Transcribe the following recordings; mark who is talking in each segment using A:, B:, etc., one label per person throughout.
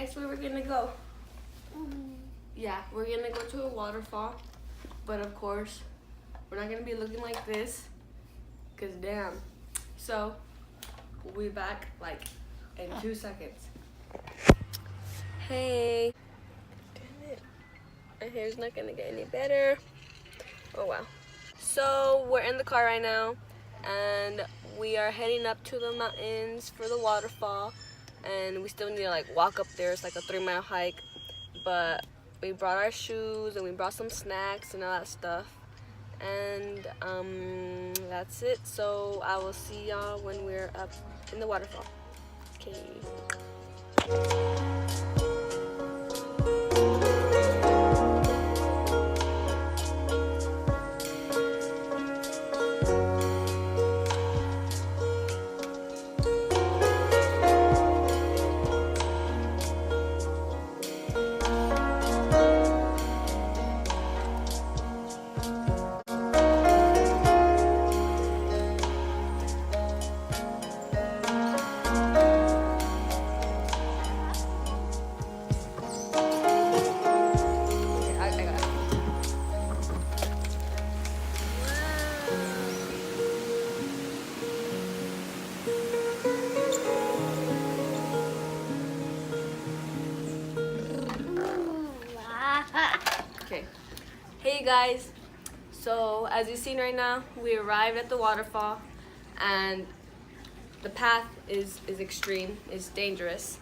A: guess where we're gonna go? Yeah, we're gonna go to a waterfall, but of course, we're not gonna be looking like this, cause damn. So, we'll be back like in 2 seconds. Hey. Damn it. My hair's not gonna get any better. Oh wow. So, we're in the car right now, and we are heading up to the mountains for the waterfall, and we still need to like walk up there. It's like a 3-mile hike, but we brought our shoes and we brought some snacks and all that stuff, and that's it. So I will see y'all when we're up in the waterfall. Okay. Okay. Hey guys, so as you've seen right now, we arrived at the waterfall, and the path is extreme, it's dangerous,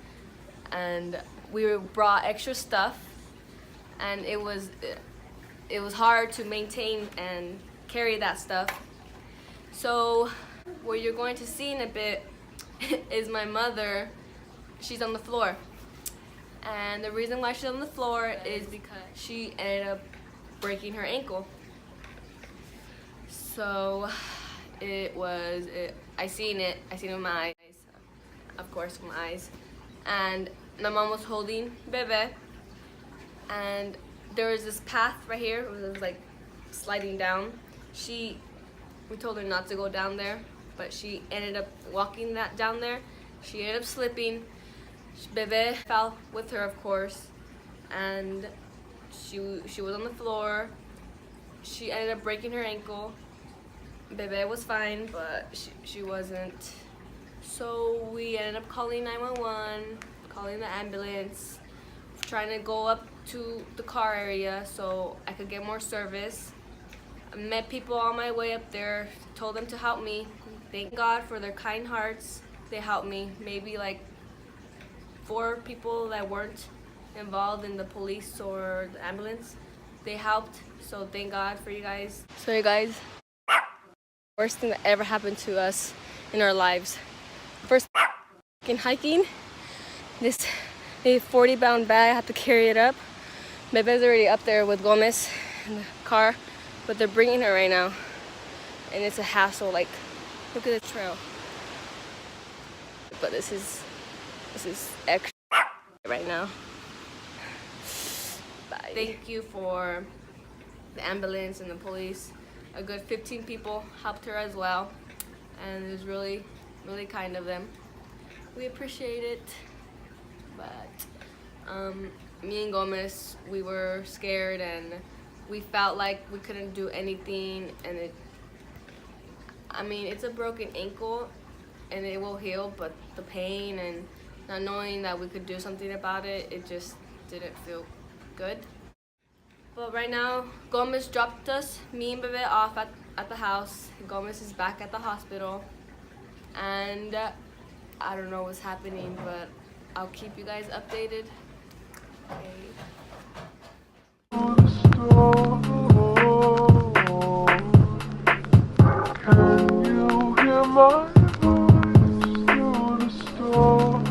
A: and we brought extra stuff, and it was hard to maintain and carry that stuff. So what you're going to see in a bit is my mother. She's on the floor. And the reason why she's on the floor is because she ended up breaking her ankle. So I seen it with my eyes, of course, with my eyes. And my mom was holding Bebe, and there was this path right here, it was like sliding down. We told her not to go down there, but she ended up walking down there. She ended up slipping. Bebe fell with her, of course, and she was on the floor. She ended up breaking her ankle. Bebe was fine, but she wasn't. So we ended up calling 911, calling the ambulance, trying to go up to the car area so I could get more service. I met people on my way up there, told them to help me. Thank God for their kind hearts. They helped me. Maybe like 4 people that weren't involved in the police or the ambulance, they helped. So thank God for you guys. So you guys, worst thing that ever happened to us in our lives. First in hiking, this 40-pound bag, I have to carry it up. Bebe's already up there with Gomez in the car, but they're bringing her right now, and it's a hassle. Like, look at the trail. But this is extra right now. Bye. Thank you for the ambulance and the police. A good 15 people helped her as well, and it was really, really kind of them. We appreciate it. But me and Gomez, we were scared, and we felt like we couldn't do anything, and it's a broken ankle and it will heal, but the pain and not knowing that we could do something about it, it just didn't feel good. But right now, Gomez dropped us, me and Bebe, off at the house. Gomez is back at the hospital, and I don't know what's happening, but I'll keep you guys updated. Okay.
B: Can you hear my voice through the storm?